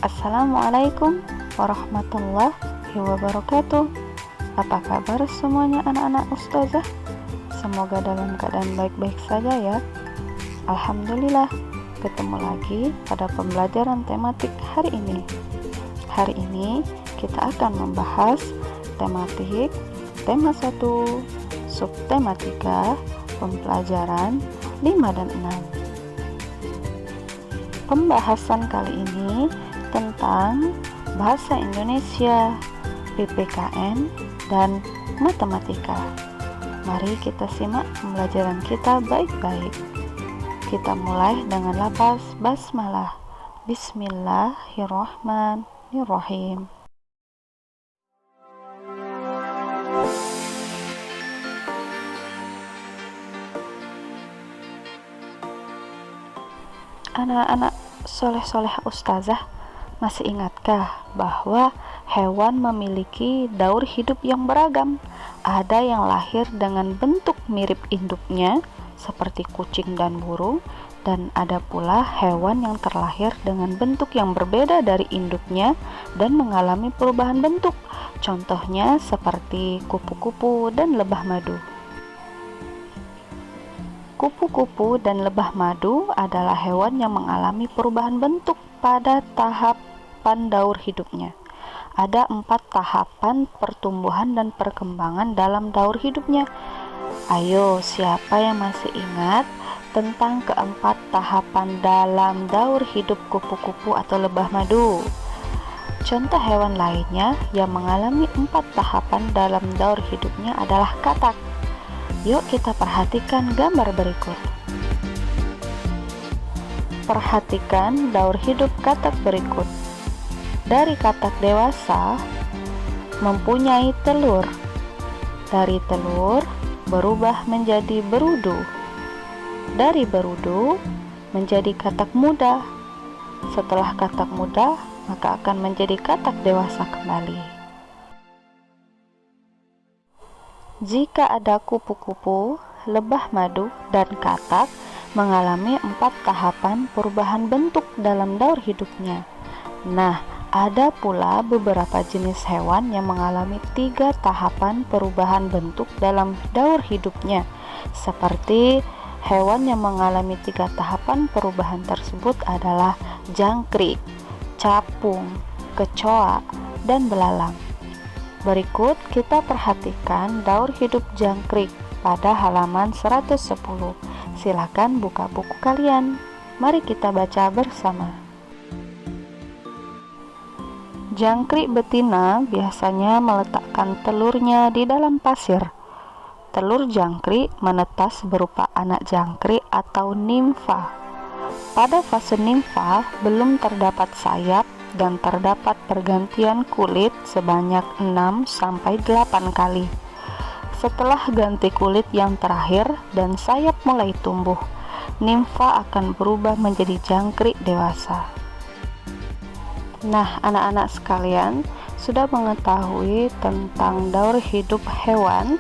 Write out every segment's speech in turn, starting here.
Assalamualaikum warahmatullahi wabarakatuh. Apa kabar semuanya anak-anak ustazah? Semoga dalam keadaan baik-baik saja ya. Alhamdulillah, ketemu lagi pada pembelajaran tematik hari ini. Hari ini kita akan membahas tematik tema 1, subtema 3, pembelajaran 5 dan 6. Pembahasan kali ini tentang bahasa Indonesia, PPKN, dan matematika. Mari kita simak pembelajaran kita baik-baik. Kita mulai dengan lafaz basmalah. Bismillahirrahmanirrahim. Anak-anak soleh-soleh ustazah, masih ingatkah bahwa hewan memiliki daur hidup yang beragam? Ada yang lahir dengan bentuk mirip induknya seperti kucing dan burung, dan ada pula hewan yang terlahir dengan bentuk yang berbeda dari induknya dan mengalami perubahan bentuk. Contohnya seperti kupu-kupu dan lebah madu. Kupu-kupu dan lebah madu adalah hewan yang mengalami perubahan bentuk pada tahapan daur hidupnya. Ada 4 tahapan pertumbuhan dan perkembangan dalam daur hidupnya. Ayo, siapa yang masih ingat tentang keempat tahapan dalam daur hidup kupu-kupu atau lebah madu? Contoh hewan lainnya yang mengalami 4 tahapan dalam daur hidupnya adalah katak. Yuk kita perhatikan gambar berikut. Perhatikan daur hidup katak berikut. Dari katak dewasa mempunyai telur. Dari telur berubah menjadi berudu. Dari berudu menjadi katak muda. Setelah katak muda, maka akan menjadi katak dewasa kembali. Jika ada kupu-kupu, lebah madu, dan katak mengalami 4 tahapan perubahan bentuk dalam daur hidupnya. Nah, ada pula beberapa jenis hewan yang mengalami 3 tahapan perubahan bentuk dalam daur hidupnya. Seperti hewan yang mengalami 3 tahapan perubahan tersebut adalah jangkrik, capung, kecoa, dan belalang. Berikut kita perhatikan daur hidup jangkrik pada halaman 110. Silakan buka buku kalian. Mari kita baca bersama. Jangkrik betina biasanya meletakkan telurnya di dalam pasir. Telur jangkrik menetas berupa anak jangkrik atau nimfa. Pada fase nimfa belum terdapat sayap dan terdapat pergantian kulit sebanyak 6-8 kali. Setelah ganti kulit yang terakhir dan sayap mulai tumbuh, nimfa akan berubah menjadi jangkrik dewasa. Nah, anak-anak sekalian sudah mengetahui tentang daur hidup hewan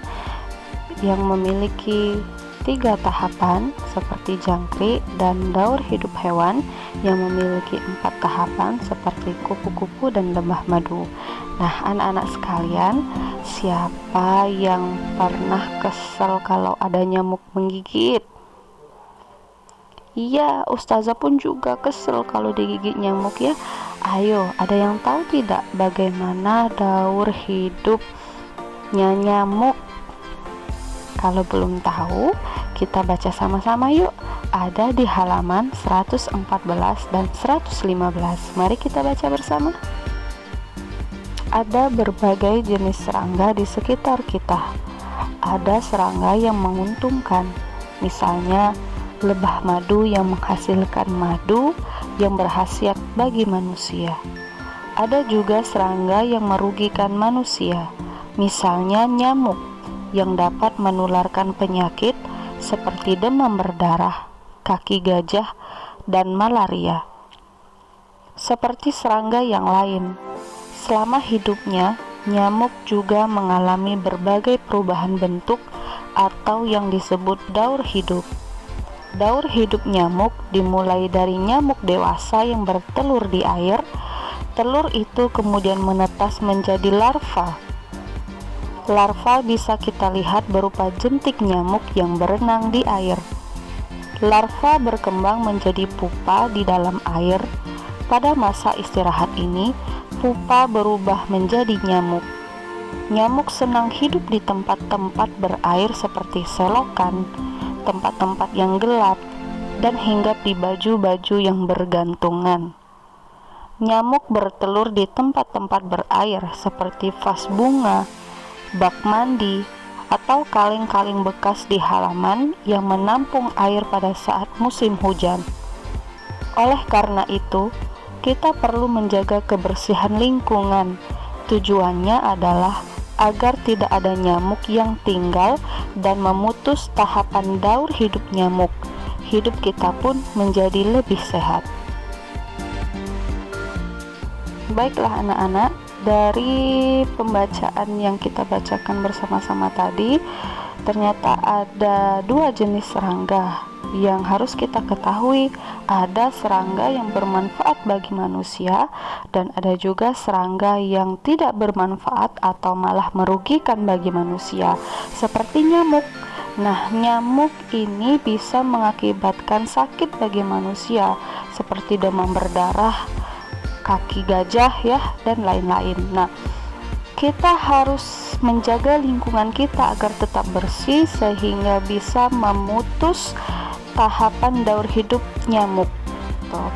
yang memiliki 3 tahapan seperti jangkrik, dan daur hidup hewan yang memiliki 4 tahapan seperti kupu-kupu dan lebah madu. Nah, anak-anak sekalian, siapa yang pernah kesel kalau ada nyamuk menggigit? Iya, ustazah pun juga kesel kalau digigit nyamuk ya. Ayo, ada yang tahu tidak bagaimana daur hidupnya nyamuk? Kalau belum tahu, kita baca sama-sama yuk. Ada di halaman 114 dan 115. Mari kita baca bersama. Ada berbagai jenis serangga di sekitar kita. Ada serangga yang menguntungkan, misalnya lebah madu yang menghasilkan madu yang berkhasiat bagi manusia. Ada juga serangga yang merugikan manusia, misalnya nyamuk yang dapat menularkan penyakit seperti demam berdarah, kaki gajah, dan malaria. Seperti serangga yang lain, selama hidupnya, nyamuk juga mengalami berbagai perubahan bentuk atau yang disebut daur hidup. Daur hidup nyamuk dimulai dari nyamuk dewasa yang bertelur di air Telur itu kemudian menetas menjadi larva. Larva bisa kita lihat berupa jentik nyamuk yang berenang di air. Larva berkembang menjadi pupa di dalam air. Pada masa istirahat ini, pupa berubah menjadi nyamuk. Nyamuk senang hidup di tempat-tempat berair seperti selokan, tempat-tempat yang gelap, dan hinggap di baju-baju yang bergantungan. Nyamuk bertelur di tempat-tempat berair seperti vas bunga, bak mandi, atau kaleng-kaleng bekas di halaman yang menampung air pada saat musim hujan. Oleh karena itu, kita perlu menjaga kebersihan lingkungan. Tujuannya adalah agar tidak ada nyamuk yang tinggal dan memutus tahapan daur hidup nyamuk. Hidup kita pun menjadi lebih sehat. Baiklah anak-anak, dari pembacaan yang kita bacakan bersama-sama tadi, ternyata ada 2 jenis serangga yang harus kita ketahui. Ada serangga yang bermanfaat bagi manusia dan ada juga serangga yang tidak bermanfaat atau malah merugikan bagi manusia, seperti nyamuk. Nah, nyamuk ini bisa mengakibatkan sakit bagi manusia seperti demam berdarah, kaki gajah ya, dan lain-lain. Nah, kita harus menjaga lingkungan kita agar tetap bersih sehingga bisa memutus tahapan daur hidup nyamuk. Tuh.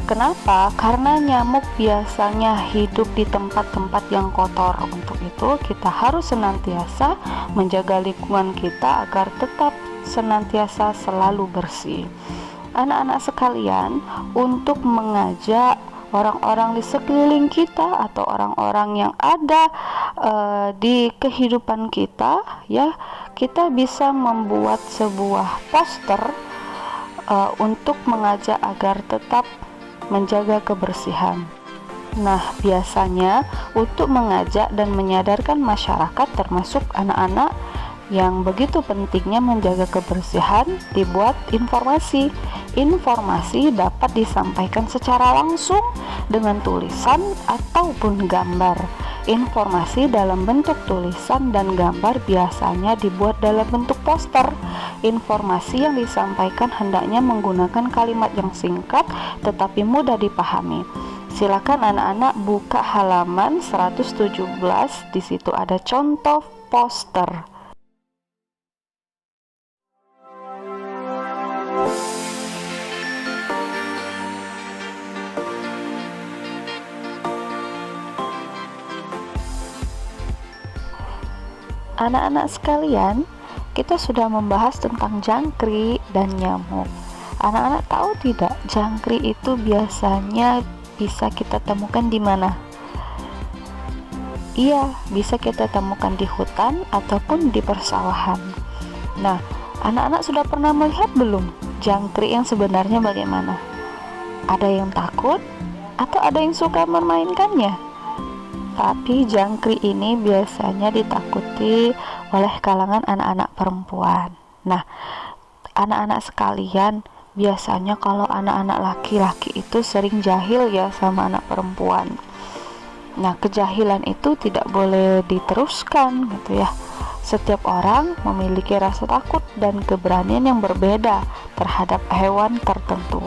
Kenapa? Karena nyamuk biasanya hidup di tempat-tempat yang kotor. Untuk itu kita harus senantiasa menjaga lingkungan kita agar tetap senantiasa selalu bersih. Anak-anak sekalian, untuk mengajak orang-orang di sekeliling kita atau orang-orang yang ada di kehidupan kita, ya, kita bisa membuat sebuah poster untuk mengajak agar tetap menjaga kebersihan. Nah, biasanya untuk mengajak dan menyadarkan masyarakat termasuk anak-anak yang begitu pentingnya menjaga kebersihan, dibuat informasi. Informasi dapat disampaikan secara langsung dengan tulisan ataupun gambar. Informasi dalam bentuk tulisan dan gambar biasanya dibuat dalam bentuk poster. Informasi yang disampaikan hendaknya menggunakan kalimat yang singkat tetapi mudah dipahami. Silakan anak-anak buka halaman 117, di situ ada contoh poster. Anak-anak sekalian, kita sudah membahas tentang jangkrik dan nyamuk. Anak-anak tahu tidak, jangkrik itu biasanya bisa kita temukan di mana? Iya, bisa kita temukan di hutan ataupun di persawahan. Nah, anak-anak sudah pernah melihat belum jangkrik yang sebenarnya bagaimana? Ada yang takut atau ada yang suka memainkannya? Tapi jangkrik ini biasanya ditakuti oleh kalangan anak-anak perempuan. Nah, anak-anak sekalian, biasanya kalau anak-anak laki-laki itu sering jahil ya sama anak perempuan. Nah, kejahilan itu tidak boleh diteruskan gitu ya. Setiap orang memiliki rasa takut dan keberanian yang berbeda terhadap hewan tertentu.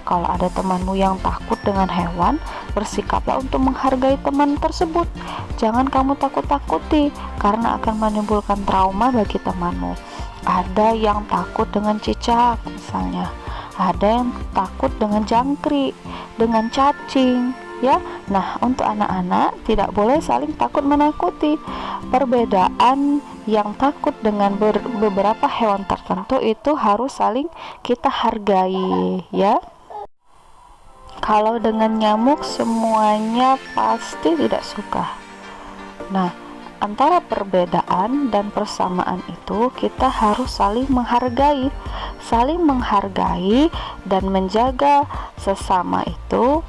Kalau ada temanmu yang takut dengan hewan, bersikaplah untuk menghargai teman tersebut. Jangan kamu takut-takuti, karena akan menimbulkan trauma bagi temanmu. Ada yang takut dengan cicak misalnya, ada yang takut dengan jangkrik, dengan cacing, ya. Nah, untuk anak-anak tidak boleh saling takut-menakuti. Perbedaan yang takut dengan beberapa hewan tertentu itu harus saling kita hargai, ya. Kalau dengan nyamuk semuanya pasti tidak suka. Nah, antara perbedaan dan persamaan itu kita harus saling menghargai dan menjaga sesama itu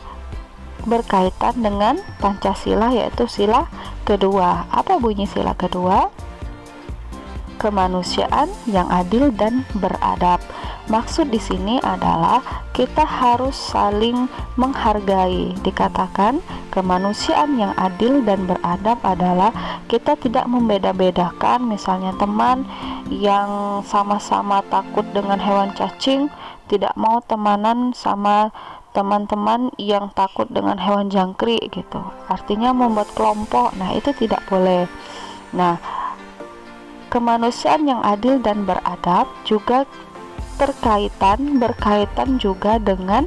berkaitan dengan Pancasila, yaitu sila kedua. Apa bunyi sila kedua? Kemanusiaan yang adil dan beradab. Maksud di sini adalah kita harus saling menghargai. Dikatakan kemanusiaan yang adil dan beradab adalah kita tidak membeda-bedakan, misalnya teman yang sama-sama takut dengan hewan cacing tidak mau temanan sama teman-teman yang takut dengan hewan jangkrik gitu. Artinya membuat kelompok. Nah, itu tidak boleh. Nah, kemanusiaan yang adil dan beradab juga berkaitan juga dengan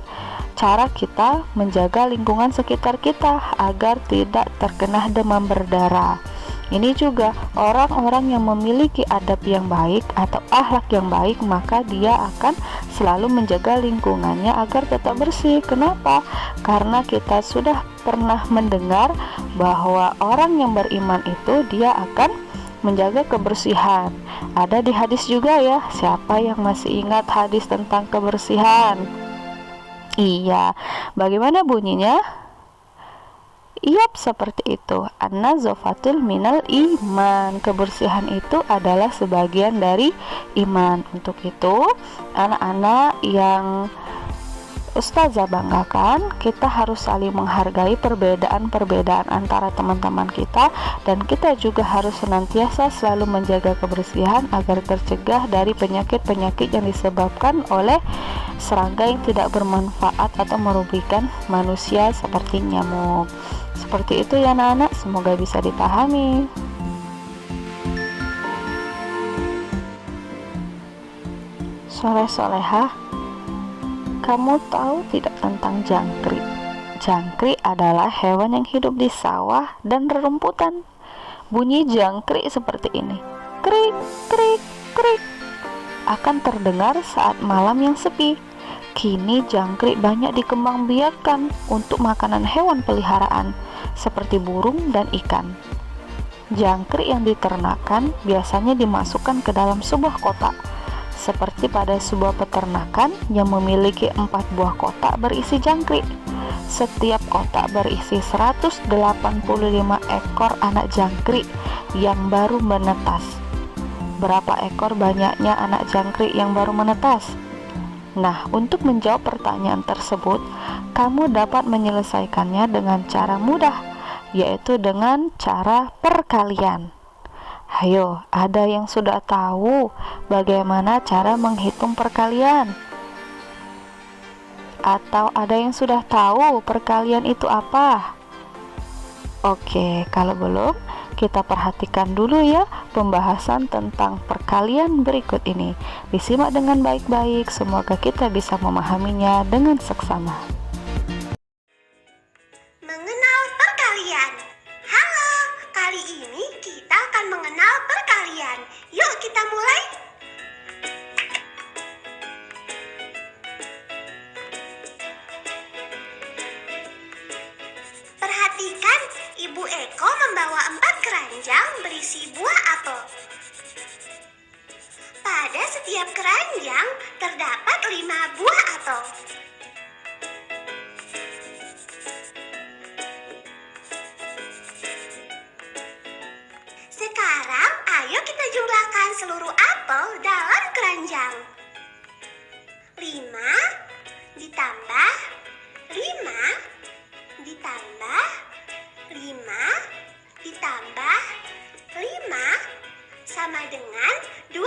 cara kita menjaga lingkungan sekitar kita agar tidak terkena demam berdarah. Ini juga orang-orang yang memiliki adab yang baik atau akhlak yang baik, maka dia akan selalu menjaga lingkungannya agar tetap bersih. Kenapa? Karena kita sudah pernah mendengar bahwa orang yang beriman itu dia akan menjaga kebersihan. Ada di hadis juga ya. Siapa yang masih ingat hadis tentang kebersihan? Iya, bagaimana bunyinya? Iyap, seperti itu. An-nazafatul minal iman. Kebersihan itu adalah sebagian dari iman. Untuk itu, anak-anak yang Ustazah banggakan, kita harus saling menghargai perbedaan-perbedaan antara teman-teman kita, dan kita juga harus senantiasa selalu menjaga kebersihan agar tercegah dari penyakit-penyakit yang disebabkan oleh serangga yang tidak bermanfaat atau merugikan manusia seperti nyamuk. Seperti itu ya anak-anak, semoga bisa dipahami. Soleh-solehah, kamu tahu tidak tentang jangkrik? Jangkrik adalah hewan yang hidup di sawah dan rerumputan. Bunyi jangkrik seperti ini, krik, krik, krik, akan terdengar saat malam yang sepi. Kini jangkrik banyak dikembangbiakkan untuk makanan hewan peliharaan seperti burung dan ikan. Jangkrik yang diternakan biasanya dimasukkan ke dalam sebuah kotak, seperti pada sebuah peternakan yang memiliki 4 buah kotak berisi jangkrik. Setiap kotak berisi 185 ekor anak jangkrik yang baru menetas. Berapa ekor banyaknya anak jangkrik yang baru menetas? Nah, untuk menjawab pertanyaan tersebut, kamu dapat menyelesaikannya dengan cara mudah, yaitu dengan cara perkalian. Ayo, ada yang sudah tahu bagaimana cara menghitung perkalian? Atau ada yang sudah tahu perkalian itu apa? Oke, kalau belum, kita perhatikan dulu ya pembahasan tentang perkalian berikut ini. Disimak dengan baik-baik, semoga kita bisa memahaminya dengan seksama. Mengenal perkalian. Halo, kali ini kita akan mengenal perkalian. Yuk kita mulai. Perhatikan, Ibu Eko membawa 4 keranjang berisi buah apel. Pada setiap keranjang terdapat 5 buah apel. Sekarang ayo kita jumlahkan seluruh apel dalam keranjang. 5 ditambah 5 ditambah 5 ditambah 5 sama dengan 20.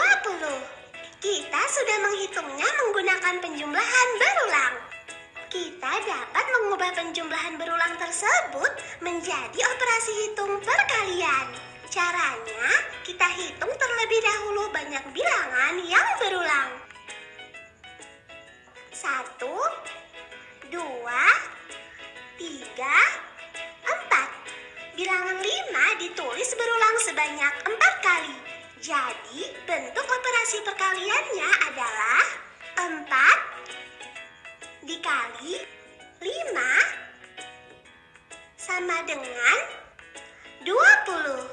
Kita sudah menghitungnya menggunakan penjumlahan berulang. Kita dapat mengubah penjumlahan berulang tersebut menjadi operasi hitung perkalian. Caranya, kita hitung terlebih dahulu banyak bilangan yang berulang. 1, 2, 3, 4. Bilangan 5 ditulis berulang sebanyak 4 kali. Jadi, bentuk operasi perkaliannya adalah 4 dikali 5 sama dengan 20.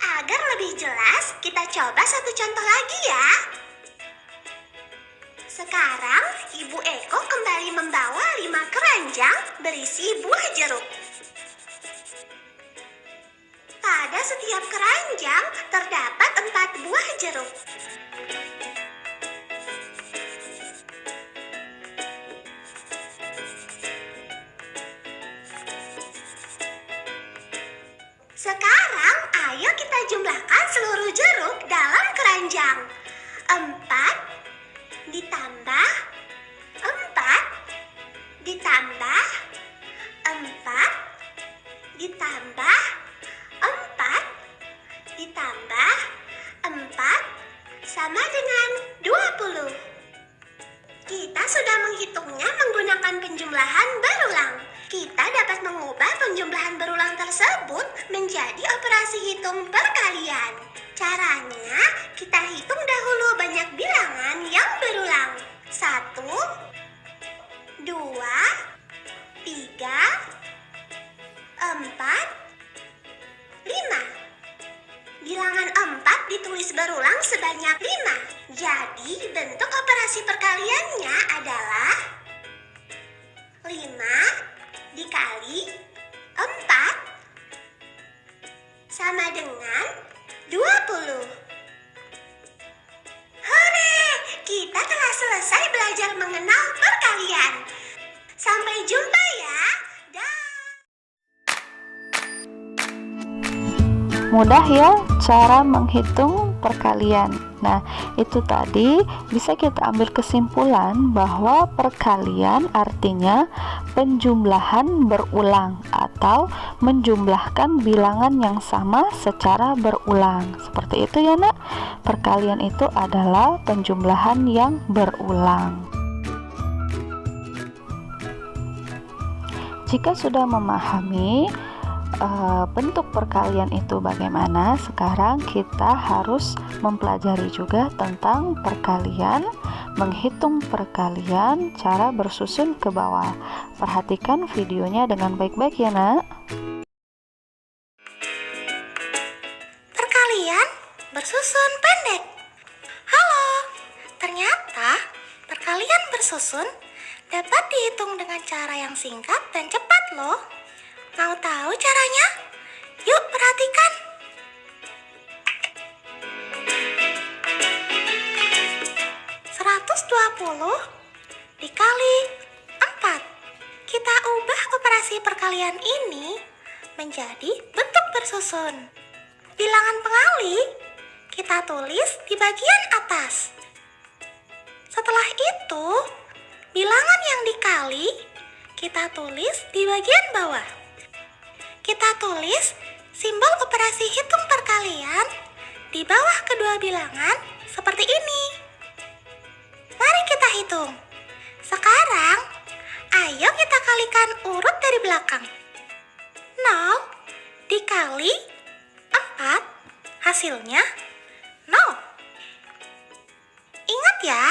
Agar lebih jelas, kita coba satu contoh lagi ya. Sekarang, Ibu Eko kembali membawa 5 keranjang berisi buah jeruk. Pada setiap keranjang terdapat 4 buah jeruk. Sekarang, ayo kita jumlahkan seluruh jeruk dalam keranjang. 4 ditambah 4 ditambah 4 ditambah 4 ditambah 4 sama dengan 20. Kita sudah menghitungnya menggunakan penjumlahan berulang. Kita dapat mengubah penjumlahan berulang tersebut menjadi operasi hitung perkalian. Caranya, kita hitung dahulu banyak bilangan yang berulang. 1, 2, 3, 4, 5. Bilangan 4 ditulis berulang sebanyak 5. Jadi, bentuk operasi perkaliannya adalah 5 dikali 4 sama dengan 20. Hore! Kita telah selesai belajar mengenal perkalian. Sampai jumpa ya. Dah. Mudah ya cara menghitung perkalian. Nah, itu tadi bisa kita ambil kesimpulan bahwa perkalian artinya penjumlahan berulang atau menjumlahkan bilangan yang sama secara berulang. Seperti itu ya, Nak. Perkalian itu adalah penjumlahan yang berulang. Jika sudah memahami bentuk perkalian itu bagaimana, sekarang kita harus mempelajari juga tentang perkalian, menghitung perkalian, cara bersusun ke bawah. Perhatikan videonya dengan baik-baik ya, Nak. Perkalian bersusun pendek. Halo, ternyata perkalian bersusun dapat dihitung dengan cara yang singkat dan cepat loh. Mau tahu caranya? Yuk perhatikan. (120) dikali 4. Kita ubah operasi perkalian ini menjadi bentuk bersusun. Bilangan pengali kita tulis di bagian atas. Setelah itu, bilangan yang dikali kita tulis di bagian bawah. Kita tulis simbol operasi hitung perkalian di bawah kedua bilangan seperti ini. Mari kita hitung. Sekarang, ayo kita kalikan urut dari belakang. 0 dikali 4, hasilnya 0. Ingat ya,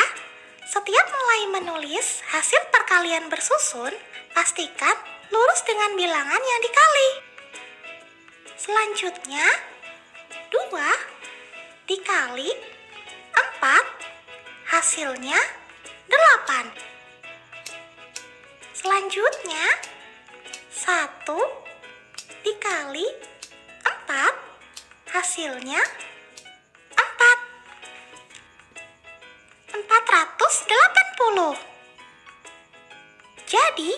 setiap mulai menulis hasil perkalian bersusun, pastikan lurus dengan bilangan yang dikali. Selanjutnya, 2 dikali 4, hasilnya 8. Selanjutnya, 1 dikali 4, hasilnya 4. 480. Jadi,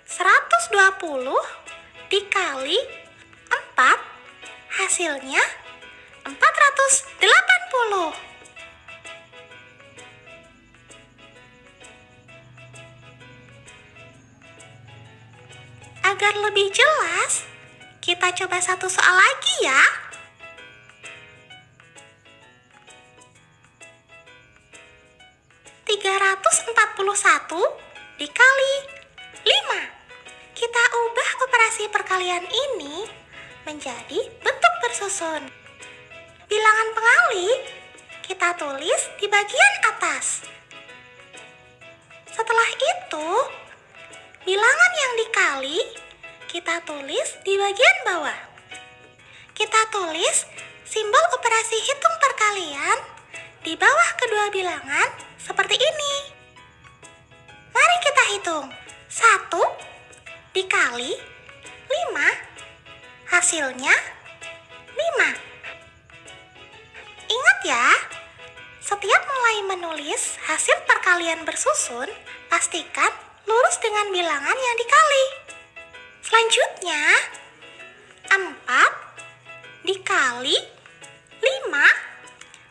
120 dikali 4, hasilnya 480. Agar lebih jelas, kita coba satu soal lagi ya. 341 dikali 5. Kita ubah operasi perkalian ini menjadi bentuk bersusun. Bilangan pengali kita tulis di bagian atas. Setelah itu, bilangan yang dikali kita tulis di bagian bawah. Kita tulis simbol operasi hitung perkalian di bawah kedua bilangan seperti ini. Mari kita hitung. 1 dikali 5, hasilnya 5. Ingat ya, setiap mulai menulis hasil perkalian bersusun, pastikan lurus dengan bilangan yang dikali. Selanjutnya, 4 dikali 5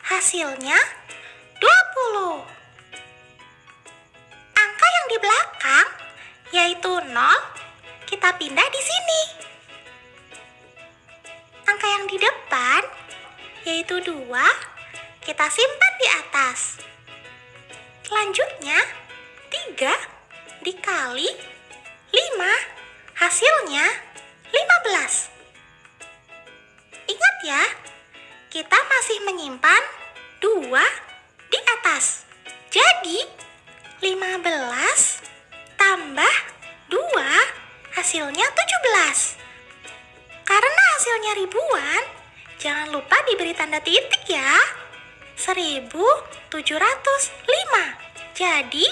hasilnya 20. Angka yang di belakang, yaitu 0, kita pindah di sini. Angka yang di depan, yaitu 2, kita simpan di atas. Selanjutnya, 3 dikali 5 hasilnya 15. Ingat ya, kita masih menyimpan 2 di atas. Jadi, 15 tambah 2 hasilnya 17. Karena hasilnya ribuan, jangan lupa diberi tanda titik ya. 1705. Jadi,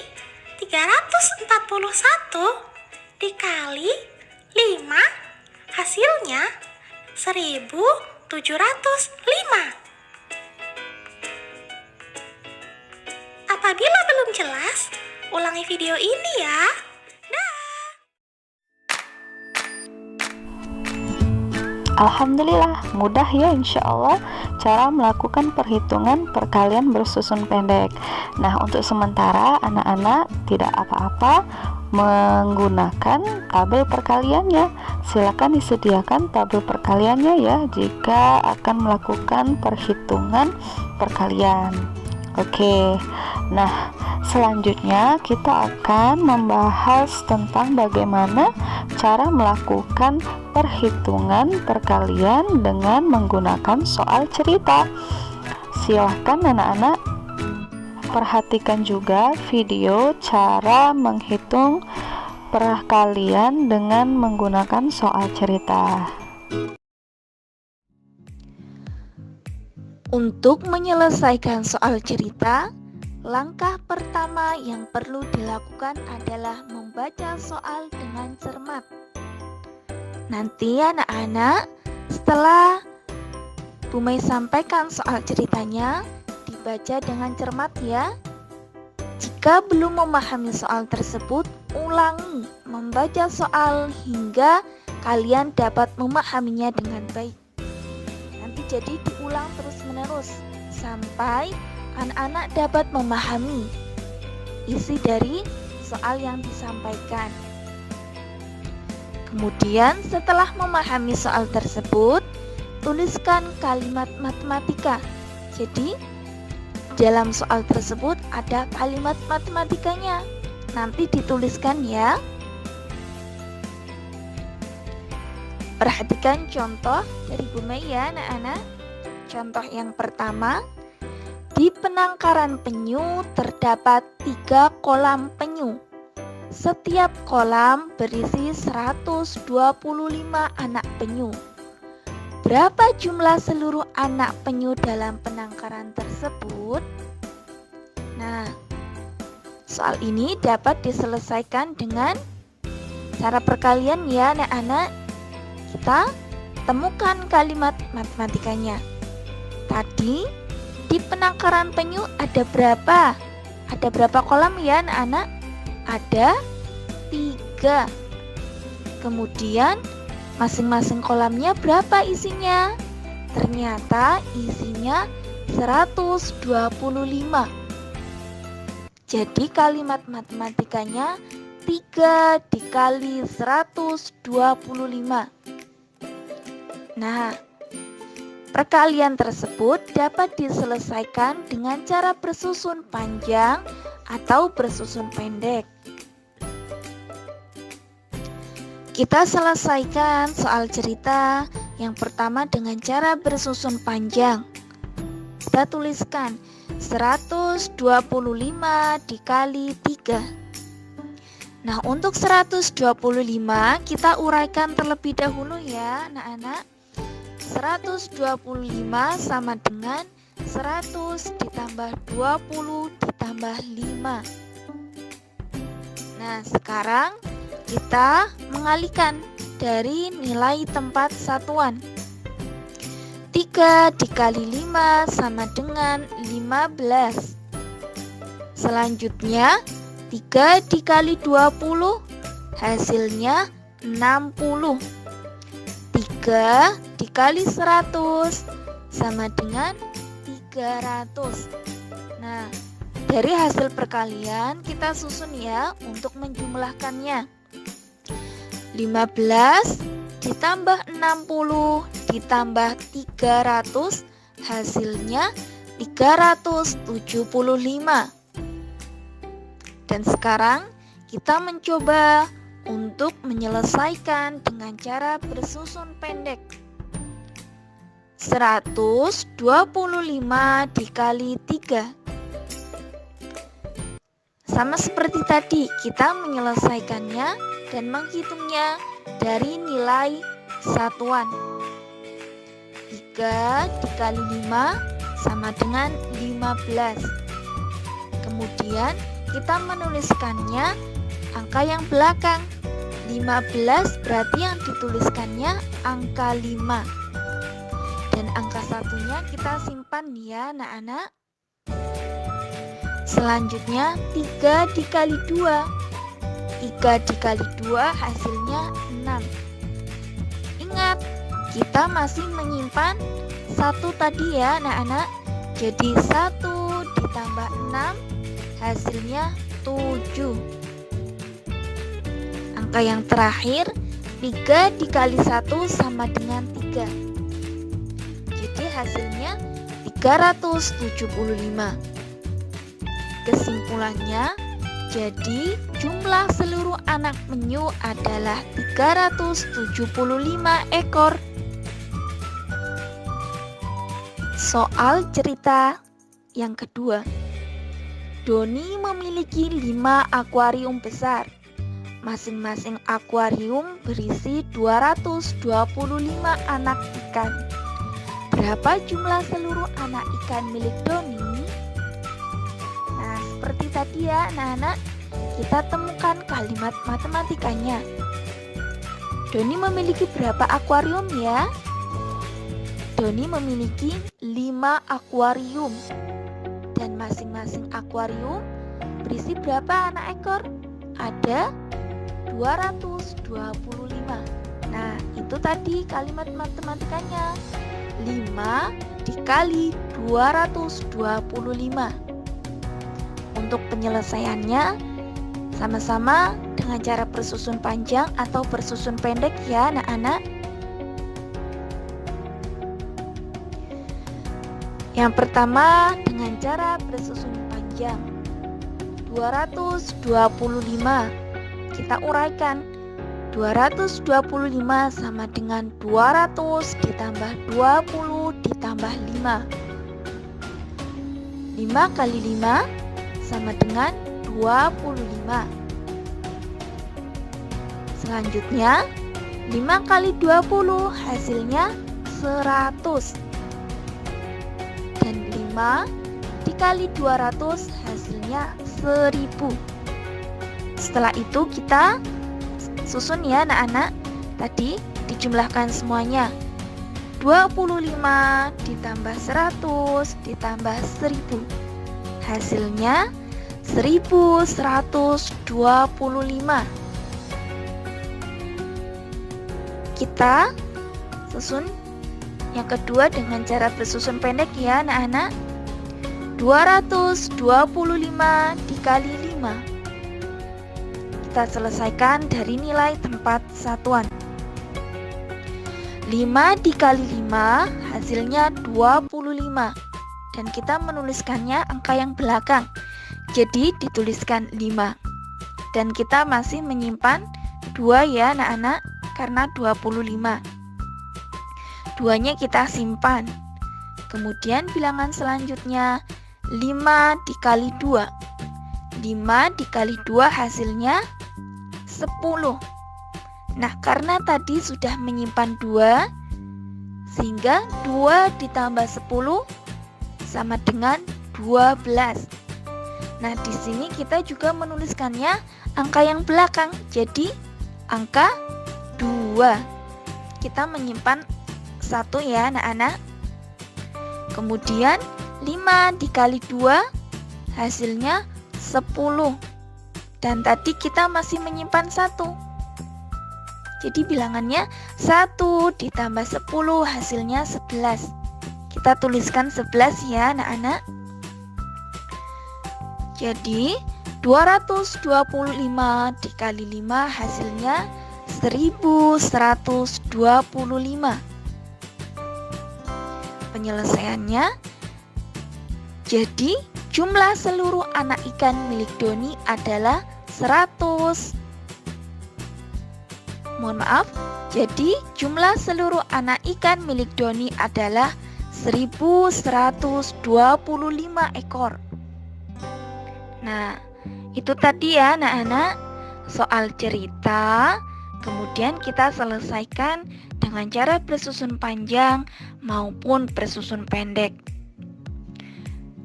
341 dikali 5 hasilnya 1705. Apabila belum jelas, ulangi video ini ya. Alhamdulillah, mudah ya insya Allah cara melakukan perhitungan perkalian bersusun pendek. Nah, untuk sementara anak-anak tidak apa-apa menggunakan tabel perkaliannya. Silakan disediakan tabel perkaliannya ya jika akan melakukan perhitungan perkalian. Oke, nah selanjutnya kita akan membahas tentang bagaimana cara melakukan perhitungan perkalian dengan menggunakan soal cerita. Silahkan anak-anak perhatikan juga video cara menghitung perkalian dengan menggunakan soal cerita. Untuk menyelesaikan soal cerita, langkah pertama yang perlu dilakukan adalah membaca soal dengan cermat. Nanti anak-anak, setelah Bu Mei sampaikan soal ceritanya, dibaca dengan cermat ya. Jika belum memahami soal tersebut, ulangi membaca soal hingga kalian dapat memahaminya dengan baik. Nanti jadi diulang terus-menerus sampai anak-anak dapat memahami isi dari soal yang disampaikan. Kemudian setelah memahami soal tersebut, tuliskan kalimat matematika. Jadi dalam soal tersebut ada kalimat matematikanya. Nanti dituliskan ya. Perhatikan contoh dari Bu Mei ya anak-anak. Contoh yang pertama, di penangkaran penyu terdapat 3 kolam penyu. Setiap kolam berisi 125 anak penyu. Berapa jumlah seluruh anak penyu dalam penangkaran tersebut? Nah, soal ini dapat diselesaikan dengan cara perkalian ya anak-anak. Kita temukan kalimat matematikanya. Tadi di penangkaran penyu ada berapa? Ada berapa kolam ya anak-anak? Ada 3. Kemudian masing-masing kolamnya berapa isinya? Ternyata isinya 125. Jadi kalimat matematikanya 3 dikali 125. Nah, perkalian tersebut dapat diselesaikan dengan cara bersusun panjang atau bersusun pendek. Kita selesaikan soal cerita yang pertama dengan cara bersusun panjang. Kita tuliskan 125 dikali 3. Nah, untuk 125 kita uraikan terlebih dahulu ya anak-anak. 125 sama dengan 100 ditambah 20 ditambah 5. Nah, sekarang kita mengalihkan dari nilai tempat satuan. 3 dikali 5 sama dengan 15. Selanjutnya 3 dikali 20 hasilnya 60. 3 dikali 100 sama dengan 300. Nah, dari hasil perkalian kita susun ya untuk menjumlahkannya. 15 ditambah 60 ditambah 300 hasilnya 375. Dan sekarang kita mencoba untuk menyelesaikan dengan cara bersusun pendek. 125 dikali 3. Sama seperti tadi, kita menyelesaikannya dan menghitungnya dari nilai satuan. 3 dikali 5 sama dengan 15. Kemudian kita menuliskannya angka yang belakang. 15 berarti yang dituliskannya angka 5. Dan angka satunya kita simpan ya anak-anak. Selanjutnya 3 dikali 2. 3 dikali 2 hasilnya 6. Ingat, kita masih menyimpan 1 tadi ya anak-anak. Jadi 1 ditambah 6 hasilnya 7. Angka yang terakhir 3 dikali 1 sama dengan 3. Jadi hasilnya 375. Kesimpulannya, jadi jumlah seluruh anak penyu adalah 375 ekor. Soal cerita yang kedua. Doni memiliki 5 akuarium besar. Masing-masing akuarium berisi 225 anak ikan. Berapa jumlah seluruh anak ikan milik Doni? Nah, seperti tadi ya anak-anak, kita temukan kalimat matematikanya. Doni memiliki berapa akuarium ya? Doni memiliki 5 akuarium. Dan masing-masing akuarium berisi berapa anak ekor? Ada 225. Nah, itu tadi kalimat matematikanya. 5 dikali 225. Untuk penyelesaiannya sama-sama dengan cara bersusun panjang atau bersusun pendek ya anak-anak. Yang pertama dengan cara bersusun panjang. 225. Kita uraikan. 225 sama dengan 200 ditambah 20 ditambah 5. 5 kali 5 sama dengan 25. Selanjutnya 5 kali 20 hasilnya 100. Dan 5 dikali 200 hasilnya 1000. Setelah itu kita susun ya anak-anak. Tadi dijumlahkan semuanya. 25 ditambah 100 ditambah 1000. Hasilnya 1125. Kita susun yang kedua dengan cara bersusun pendek ya anak-anak. 225 dikali 5. Kita selesaikan dari nilai tempat satuan. 5 dikali 5 hasilnya 25. Dan kita menuliskannya angka yang belakang. Jadi dituliskan 5. Dan kita masih menyimpan 2 ya anak-anak, karena 25. 2-nya kita simpan. Kemudian bilangan selanjutnya 5 dikali 2. 5 dikali 2 hasilnya 10. Nah, karena tadi sudah menyimpan 2, sehingga 2 ditambah 10 sama dengan 12. Nah, di sini kita juga menuliskannya angka yang belakang, jadi angka 2. Kita menyimpan 1 ya anak-anak. Kemudian 5 dikali 2 hasilnya 10. Dan tadi kita masih menyimpan 1. Jadi bilangannya 1 ditambah 10 hasilnya 11. Kita tuliskan 11 ya anak-anak. Jadi 225 dikali 5 hasilnya 1125. Penyelesaiannya, jadi jumlah seluruh anak ikan milik Doni adalah 100. Mohon maaf, jadi jumlah seluruh anak ikan milik Doni adalah 1125 ekor. Nah, itu tadi ya anak-anak soal cerita. Kemudian kita selesaikan dengan cara bersusun panjang maupun bersusun pendek.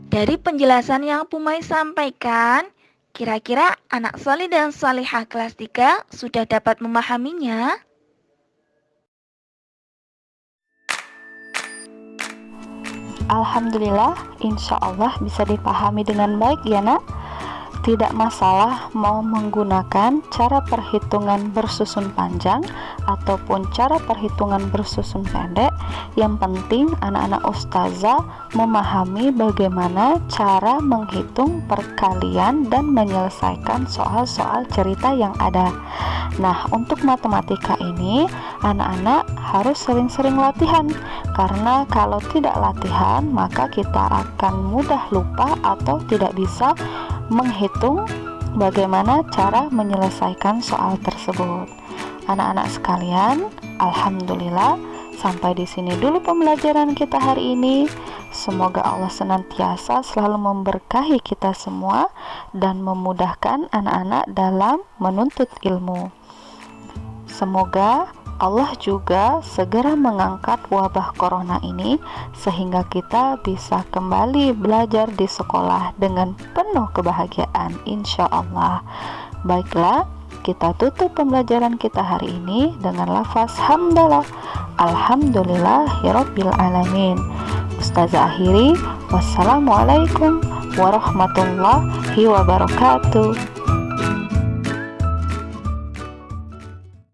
Dari penjelasan yang Bu Mai sampaikan, kira-kira anak soleh dan solehah kelas 3 sudah dapat memahaminya? Alhamdulillah, insya Allah bisa dipahami dengan baik ya nak. Tidak masalah mau menggunakan cara perhitungan bersusun panjang ataupun cara perhitungan bersusun pendek. Yang penting anak-anak ustazah memahami bagaimana cara menghitung perkalian dan menyelesaikan soal-soal cerita yang ada. Nah, untuk matematika ini anak-anak harus sering-sering latihan, karena kalau tidak latihan maka kita akan mudah lupa atau tidak bisa menghitung bagaimana cara menyelesaikan soal tersebut. Anak-anak sekalian, alhamdulillah sampai di sini dulu pembelajaran kita hari ini. Semoga Allah senantiasa selalu memberkahi kita semua dan memudahkan anak-anak dalam menuntut ilmu. Semoga Allah juga segera mengangkat wabah corona ini sehingga kita bisa kembali belajar di sekolah dengan penuh kebahagiaan, insya Allah. Baiklah, kita tutup pembelajaran kita hari ini dengan lafaz hamdalah. Alhamdulillahirabbil alamin. Ustazah akhiri, wassalamualaikum warahmatullahi wabarakatuh.